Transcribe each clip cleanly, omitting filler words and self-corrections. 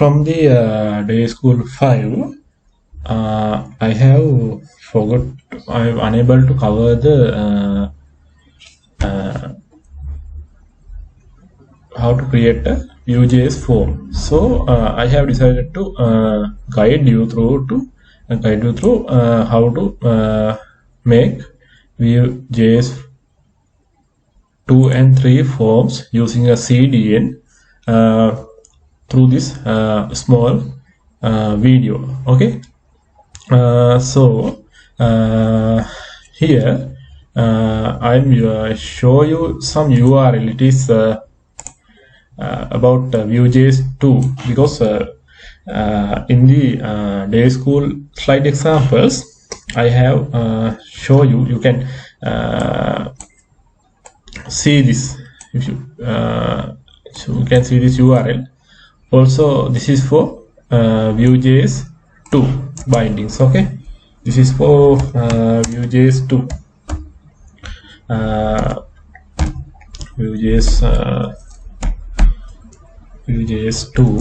from the day school 5, I have forgot. I'm unable to cover the how to create a VUEJS form. So I have decided to guide you through how to make VUEJS 2 and 3 forms using a CDN through this small video. Okay. So here I'm show you some URL. It is about VUEJS 2, because in the day school slide examples I have show you. You can see this. If you so you can see this URL. Also, this is for VUEJS 2 bindings. Okay, this is for VUEJS 2. VUEJS 2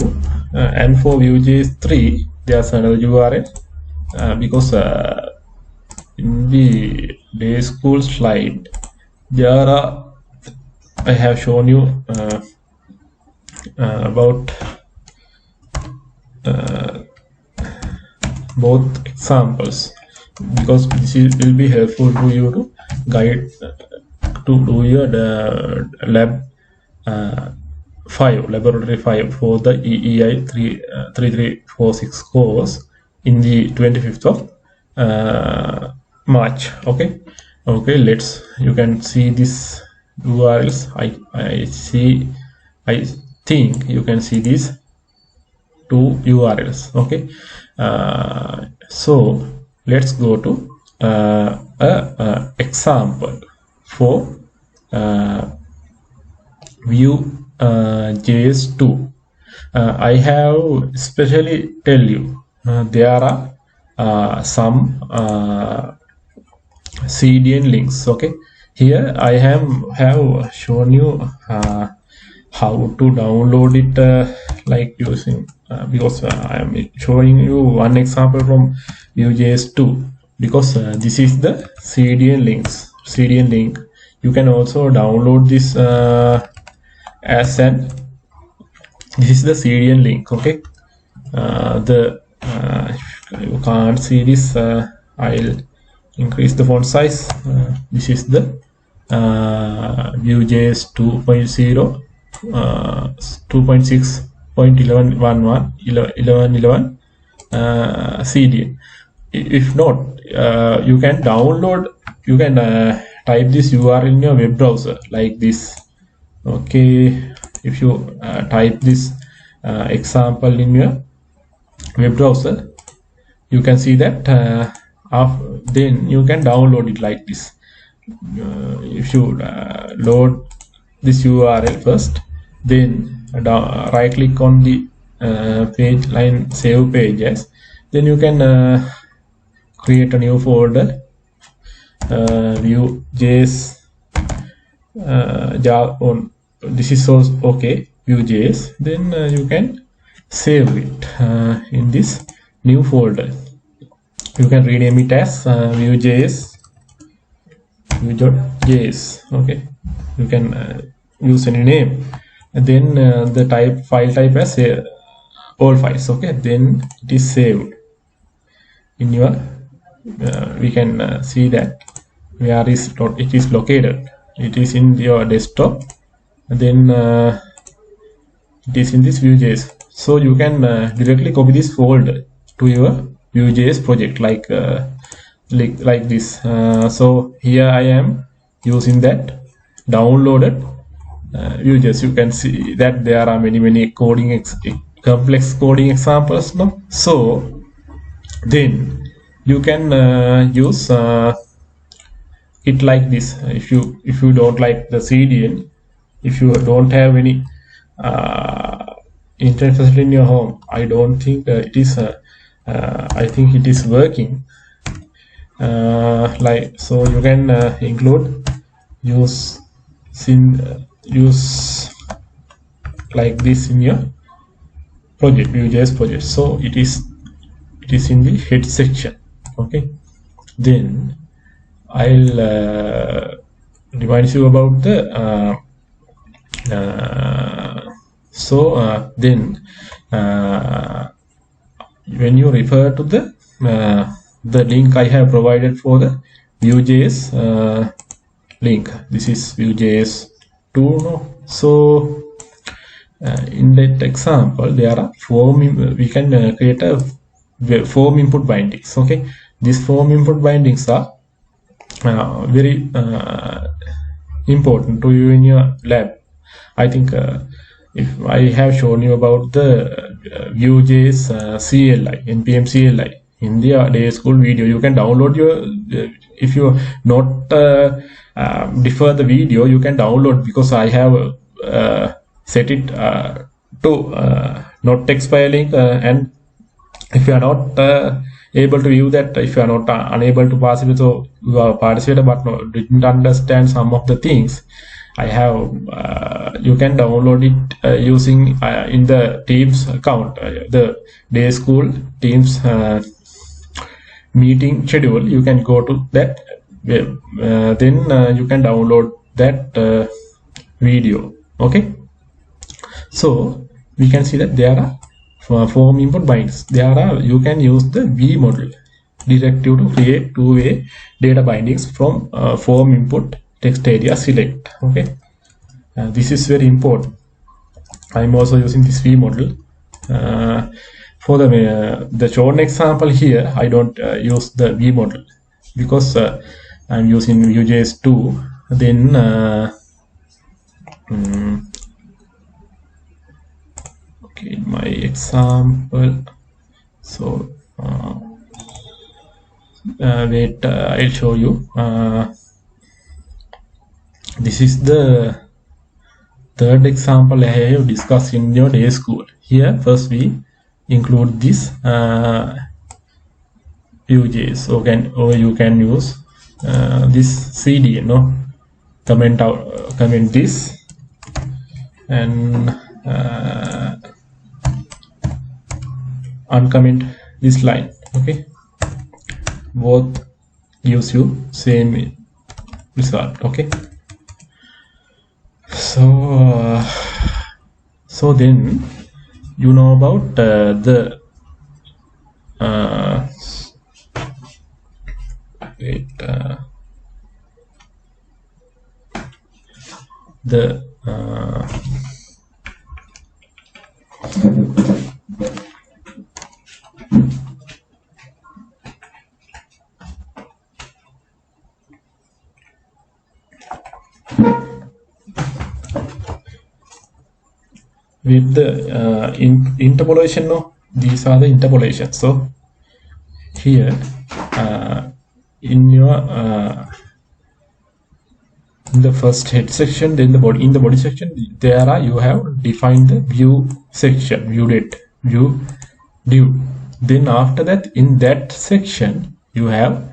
and for VUEJS 3 there's another URL because in the day school slide there are, I have shown you about both examples, because this will be helpful to you to guide to do your lab 5, laboratory 5 for the EEI 3346 course in the 25th of March. Okay, you can see this URLs. I think you can see these two URLs. Okay, so let's go to a example for VUEJS 2. I have specially tell you there are some CDN links. Okay, here I have shown you how to download it, like using because I am showing you one example from VUEJS 2, because this is the CDN link. You can also download this as an, this is the CDN link. Okay, you can't see this. I'll increase the font size. This is the VUEJS 2.0 2.6.11 CDN. If not, you can download, you can type this URL in your web browser like this. Okay, if you type this example in your web browser, you can see that then you can download it like this. If you load this URL first, then right click on the page line save pages, then you can create a new folder, VUEJS on this is so okay VUEJS. Then you can save it in this new folder. You can rename it as VUEJS. Okay, you can use any name, and then the file type as all files. Okay, then it is saved in your we can see that where is it is located. It is in your desktop, and then it is in this VUEJS. So you can directly copy this folder to your VUEJS project like this. So here I am using that downloaded VUEJS. You can see that there are many complex coding examples. No? So then you can use it like this. If you don't like the CDN, if you don't have any internet facility in your home, I don't think it is. I think it is working. Like so, you can include use like this in your project, VUEJS project. So it is in the head section. Okay, then I'll remind you about the then when you refer to the link I have provided for the VUEJS link, this is VUEJS 2, no? So in that example there are we can create a form input bindings. Okay, these form input bindings are very important to you in your lab. I think if I have shown you about the VUEJS CLI, NPM CLI in the day school video, you can download if you not defer the video, you can download, because I have set it to not text file link, and if you are not able to view that, if you are not unable to participate, so you are participated but didn't understand some of the things, I have you can download it using in the Teams account, the day school Teams meeting schedule. You can go to that web, then you can download that video. Okay, so we can see that there are form input bindings. You can use the V model directive to create two-way data bindings from form input text area select. Okay, this is very important. I'm also using this V model for the shown example here. I don't use the V model because I'm using VUEJS 2. Then okay, my example. So wait, I'll show you. This is the third example I have discussed in your day school. Here first we include this VUEJS, or you can use this CD, no, comment this and uncomment this line. Okay, both gives you same result. Okay, so then you know about with the interpolation, no, these are the interpolations. So here in your in the first head section, then in the body section, there you have defined the view section, view date, view div. Then after that, in that section you have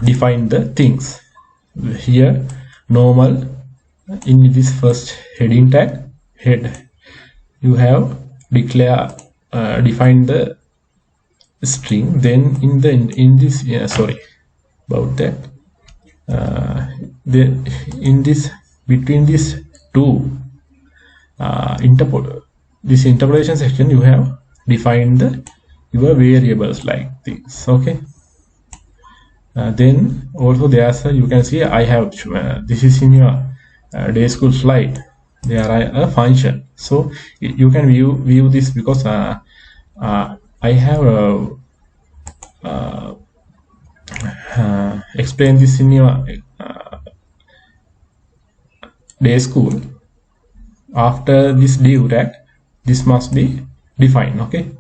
defined the things. Here normal, in this first heading tag head, you have defined the string. Then in this sorry about that, in this between these two this interpolation section, you have defined your variables like things. Okay, then also there's you can see I have this is in your day school slide. There are a function, so you can view this, because I have explained this in your day school. After this div tag, this must be defined. Okay,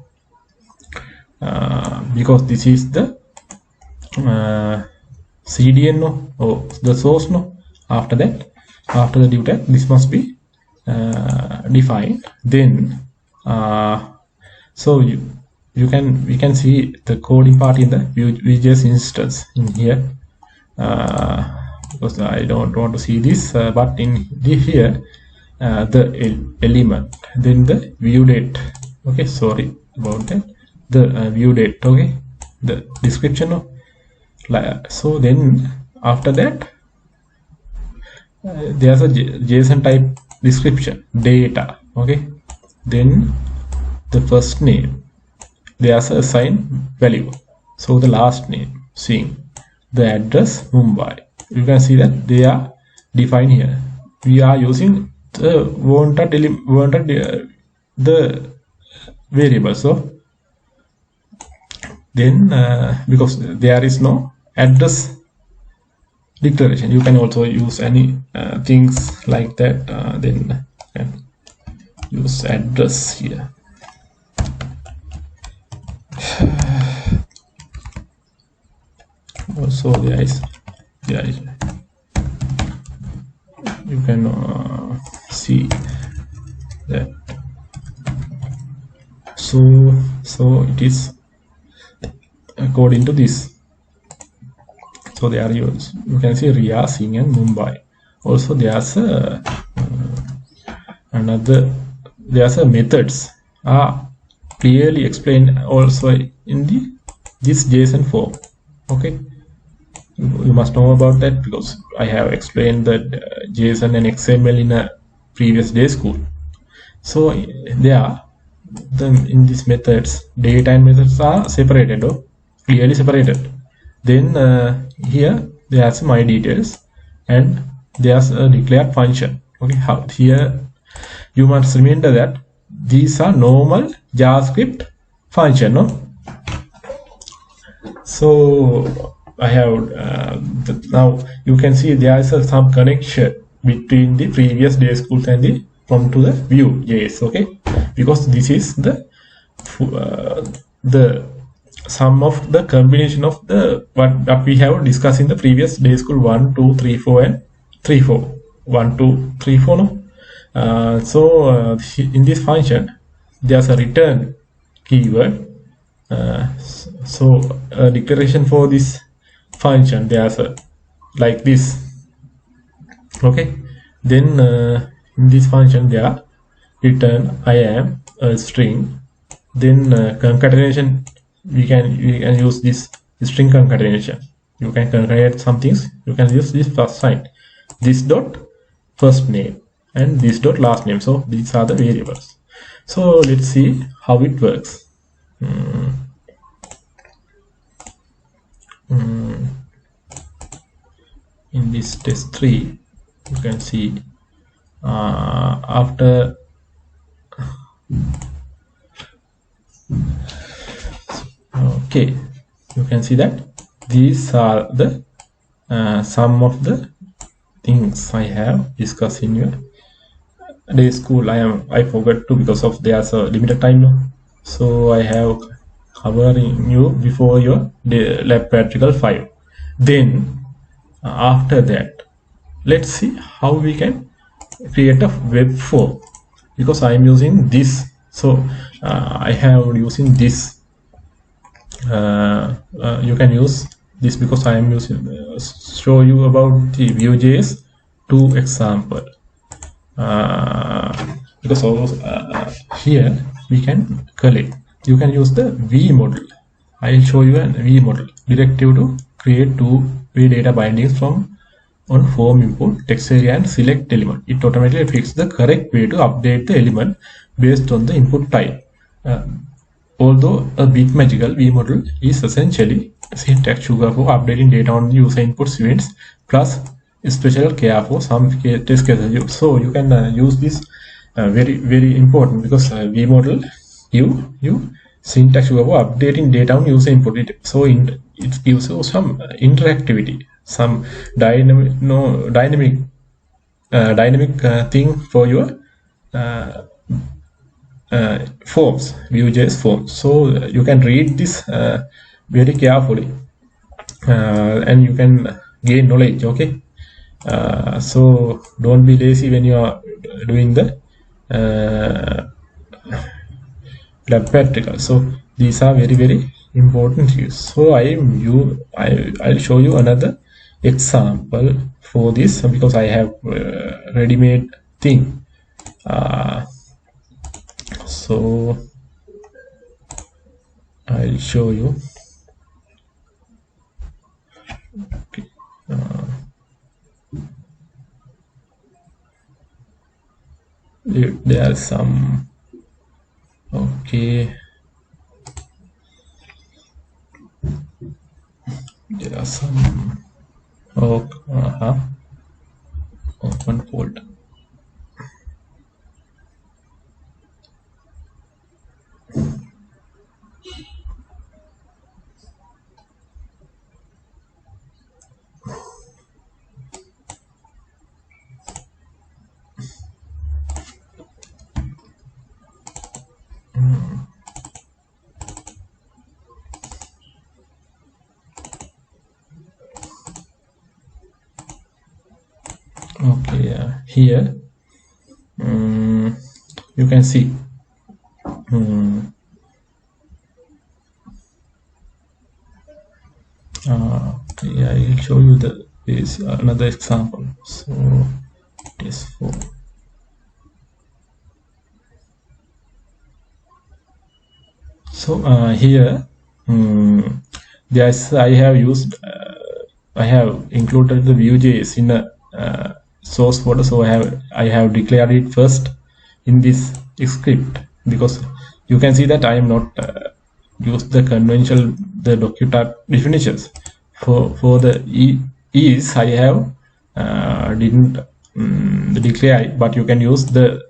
because this is the CDN, no, or the source, no. After that, after the div tag, this must be defined. Then so we can see the coding part in the VUEJS instance in here, because I don't want to see this, but in here the element, then the view date. Okay, sorry about that. The view date. Okay, the description of, so then after that there's a JSON type description data. Okay, then the first name, there's a assigned value, so the last name Singh, the address Mumbai. You can see that they are defined here. We are using the wanted the variable. So then because there is no address declaration, you can also use any things like that. Then use address here. Also there is you can see that. So it is according to this. So there you can see Ria, Singh and Mumbai. Also there's there's a methods are clearly explained also in this JSON form. Okay, you must know about that because I have explained that JSON and XML in a previous day school. So there in these methods, data and methods are separated or clearly separated. Then here there's my details and there's a declared function. Okay, how here you must remember that these are normal JavaScript function, no? So I have now you can see there is some connection between the previous day schools and the from to the VUEJS. Okay, because this is the sum of the combination of the what we have discussed in the previous day school 1 2 3 4 and 3 4 1 2 3 4, no? So in this function there's a return keyword. So a declaration for this function there's a like this. Okay, then in this function there return I am a string. Then concatenation, we can use this string concatenation. You can concatenate some things. You can use this first sign, this dot first name and this dot last name. So these are the variables. So let's see how it works. In this test 3 you can see after okay, you can see that these are the some of the things I have discussed in your day school. I forgot to because of there's a limited time now. So I have covering you before your lab practical 5. Then after that let's see how we can create a web form, because I am using this. So I have using this. You can use this because I am using show you about the VUEJS 2 example. Because also here we can collect. You can use the V model. I will show you a V model directive to create two-way data bindings from on form input text area and select element. It automatically fixes the correct way to update the element based on the input type. Although a bit magical, V model is essentially syntax sugar for updating data on user input events plus special care for some test cases. So you can use this very important, because V model you syntax sugar for updating data on user input. So it gives you some interactivity, some dynamic thing for your forms, VUEJS forms. So you can read this very carefully and you can gain knowledge. Okay, so don't be lazy when you are doing the lab practical. So these are very important use. So I'll show you another example for this, because I have ready-made thing So I'll show you. Okay. There are some. Okay. There are some. Oh, open folder. Okay, here you can see okay, I will show you the is another example. So this for so here there's I have included the VUEJS in a source folder, so I have declared it first in this script, because you can see that I am not use the conventional document definitions for the is I have didn't declare it, but you can use the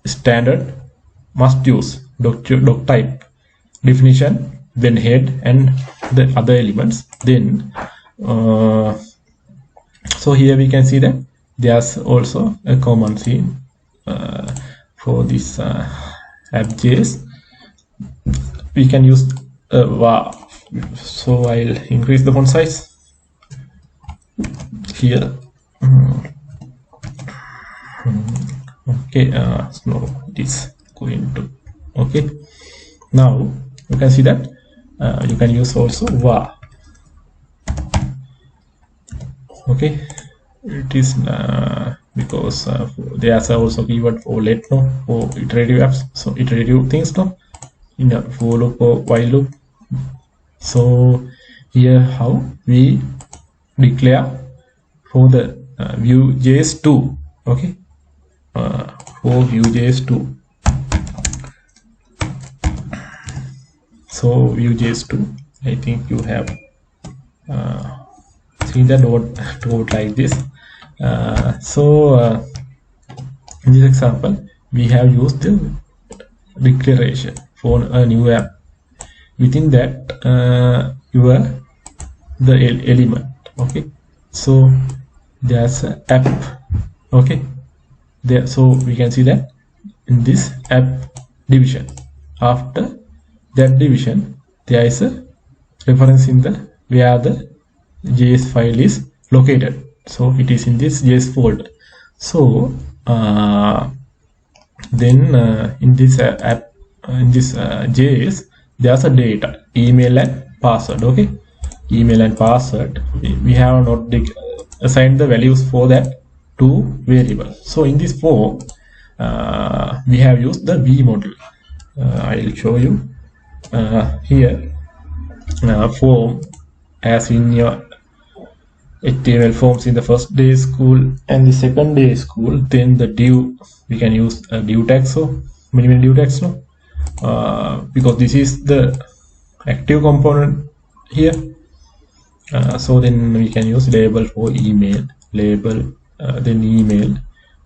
standard must use doc type definition, then head and the other elements. Then so here we can see that there's also a command scene for this app.js. We can use var. So I'll increase the font size here. Okay, no, it is going to. Okay, now you can see that you can use also var. Okay, it is because there's also keyword for let no for iterative apps, so iterative things no in a for loop or while loop. So here how we declare for the VUEJS 2. Okay, for VUEJS 2. So VUEJS 2, I think you have seen the node like this. So in this example, we have used the declaration for a new app. Within that, the element. Okay, so there's an app. Okay, there. So we can see that in this app division, after that division, there is a reference in the where the JS file is located. So it is in this JS folder. So then in this app, in this JS, there's a data, email and password. Okay, email and password. We have not assigned the values for that to variables. So in this form, we have used the V model. I'll show you here. Form as in your HTML forms in the first day school and the second day school. Then the div, we can use a div tag, so minimal div tags, no, because this is the active component here. So then we can use label for email, label, then email,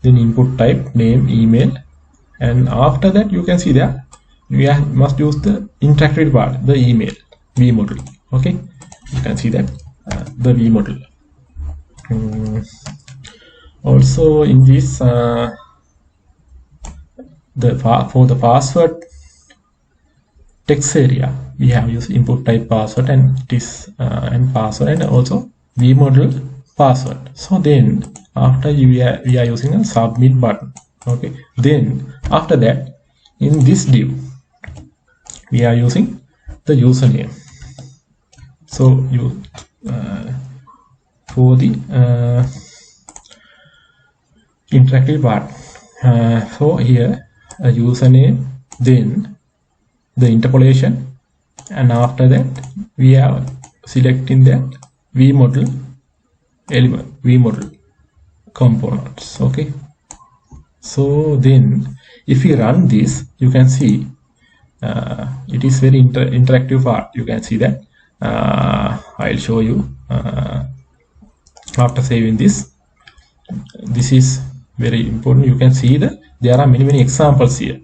then input type name email, and after that you can see that we must use the interactive part, the email V model. Okay, you can see that the V model. Also in this for the password text area, we have used input type password and this and password, and also V model password. So then after we are using a submit button. Okay, then after that in this div we are using the username. So you for the interactive part. So here a username, then the interpolation, and after that we are selecting that VModel element, VModel components. Okay, so then if we run this, you can see it is very interactive part. You can see that. I'll show you after saving this. This is very important. You can see that there are many examples here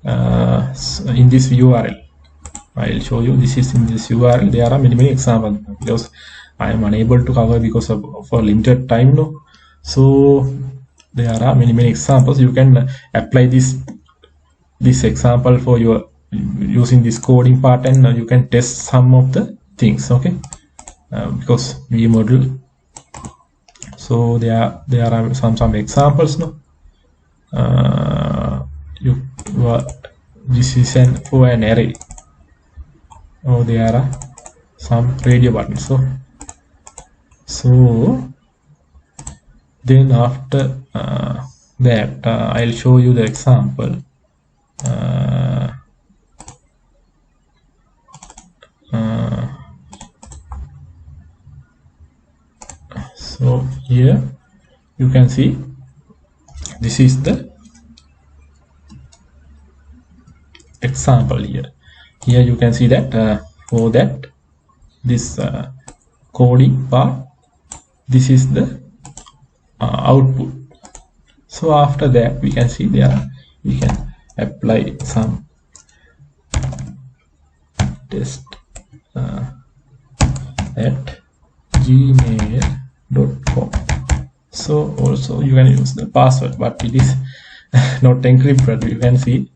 in this URL. I'll show you. This is in this URL. There are many examples because I am unable to cover because of for limited time now. So there are many examples. You can apply this example for your using this coding part, and you can test some of the things. Okay, because V model. So there are some examples now. This is for an array. Oh, there are some radio buttons. So then after that, I'll show you the example. So here you can see this is the example here. Here you can see that for that this coding part, this is the output. So after that we can see there we can apply some test at gmail.com. So also you can use the password, but it is not encrypted. You can see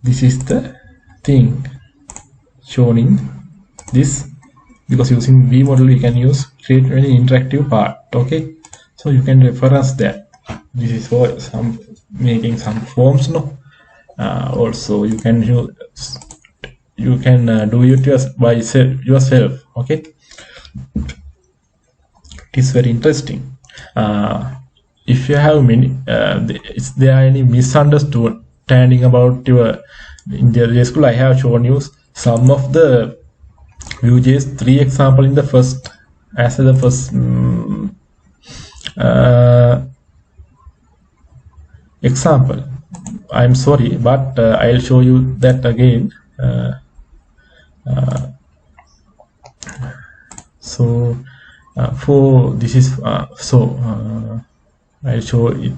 this is the thing shown in this, because using V model we can create any interactive part. Okay, so you can reference that. This is for some making some forms. No, also you can do it by yourself. Okay, it is very interesting. If you have many, is there any misunderstanding about your in the school? I have shown you some of the VUEJS 3 example in the first example. I'm sorry, but I'll show you that again. So for this is I'll show it.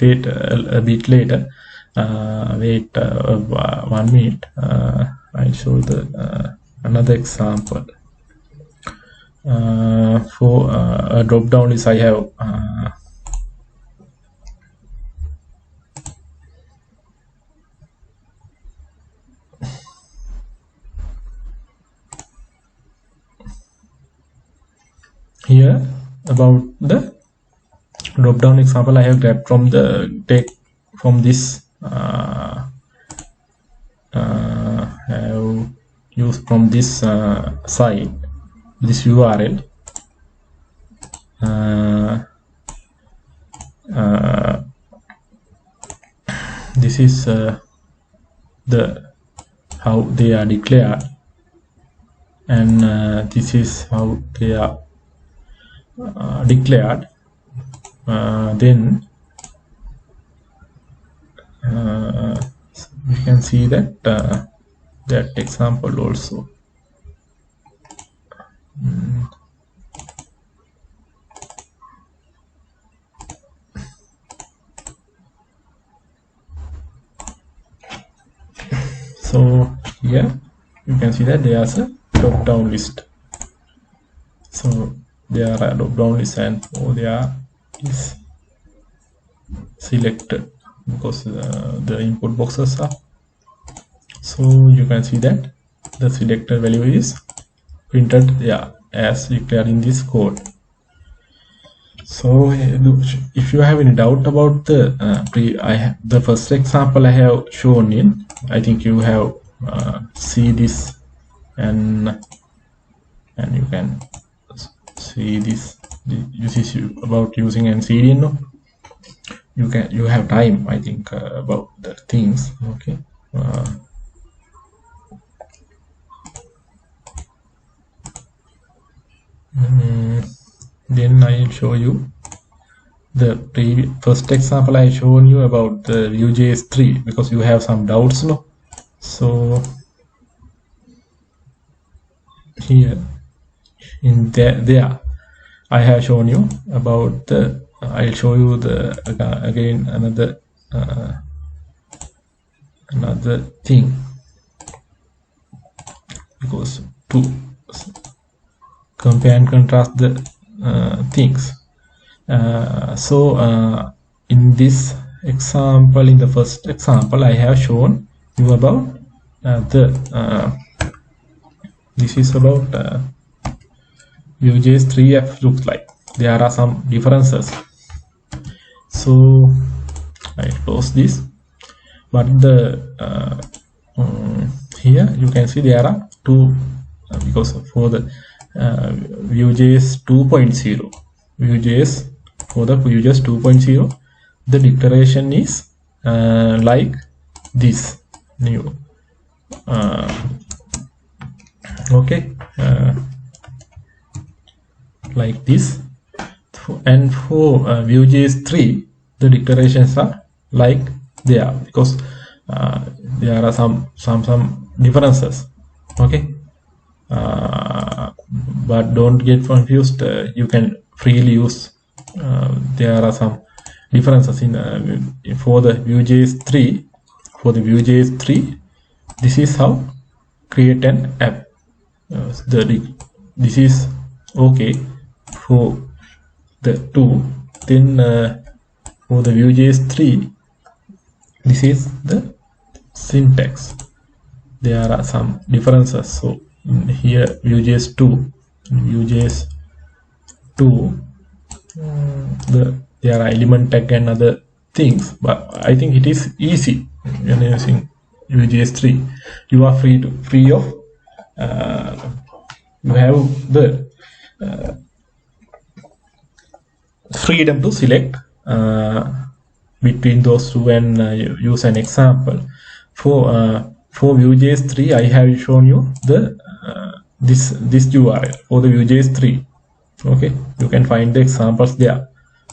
Wait a bit later. Wait 1 minute. I'll show the another example. For a drop down list, I have here about the drop down example. I have grabbed from the take from this have used from this site, this URL. This is the how they are declared, and this is how they are declared. Then we can see that that example also. So here you can see that there's a drop down list. So there are drop down list, and there is selected because the input boxes are. So you can see that the selected value is printed as declared in this code. So if you have any doubt about the first example I have shown in, I think you have see this, and you can see this. This is about using NCDN. No? you have time, I think, about the things. Okay. Then I'll show you the first example I shown you about the VUEJS 3, because you have some doubts, no? So here in there I have shown you about the I'll show you the again another thing, because to compare and contrast the things. In this example, in the first example, I have shown you about this is about VUEJS 3F looks like. There are some differences. So I close this, but the here you can see there are two, because for the VUEJS 2.0, VUEJS for the VUEJS 2.0, the declaration is like this new. Okay, like this. And for VUEJS 3, the declarations are like there, because there are some differences. Okay, but don't get confused. You can freely use. There are some differences in for the VUEJS 3. For the VUEJS 3, this is how create an app. This is okay for the 2. Then for the VUEJS 3, this is the syntax. There are some differences. So in here VUEJS 2, there are element tag and other things, but I think it is easy when using VUEJS 3. You are free of you have the freedom to select between those two and use an example. For VUEJS 3, I have shown you the this URL for the VUEJS 3. Okay, you can find the examples there.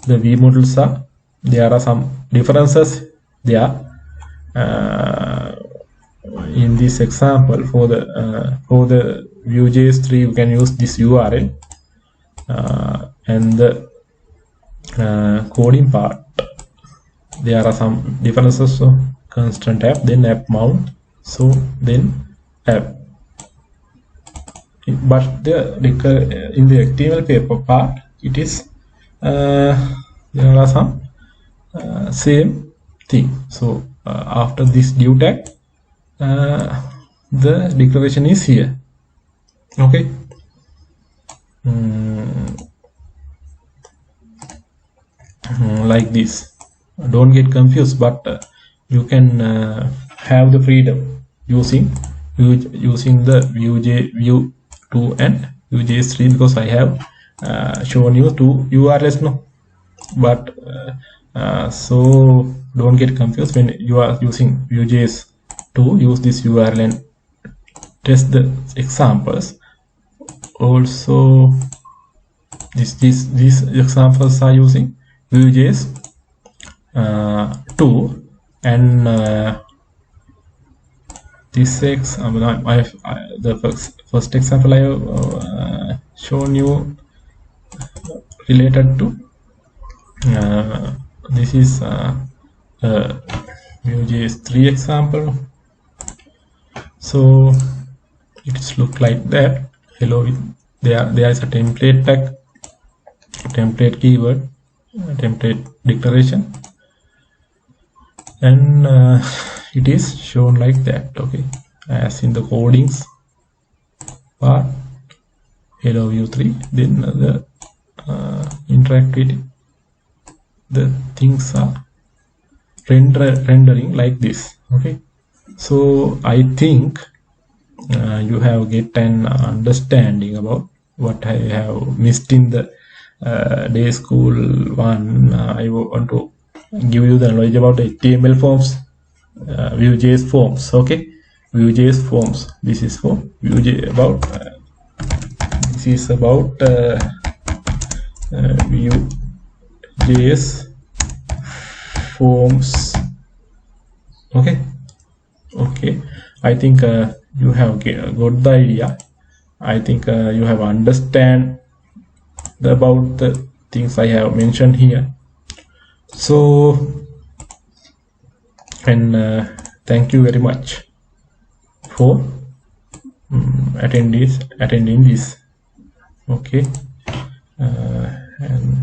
The V models are, there are some differences there. In this example, for the VUEJS 3, you can use this URL, and the coding part, there are some differences. So constant app, then app mount, so then app. But in the HTML paper part, it is there are some same thing. So after this div tag, the declaration is here. Okay. Like this. Don't get confused, but you can have the freedom using the Vue 2 and VUEJS 3, because I have shown you two URLs, no? But so don't get confused when you are using VUEJS 2. Use this URL and test the examples. Also, these examples are using VUEJS 2, and this the first example I have shown you related to this is VUEJS 3 example. So it's look like that. Hello, there is a template tag, template keyword, template declaration, and it is shown like that. Okay, as in the codings part, hello Vue 3, then the interactivity, the things are rendering like this. Okay, so I think you have get an understanding about what I have missed in the day school 1. I want to give you the knowledge about HTML forms, VUEJS forms. Okay, VUEJS forms. This is for VUEJS about. This is about VUEJS forms. Okay. I think you have got the idea. I think you have understand about the things I have mentioned here. So, and thank you very much for attending this. Okay, and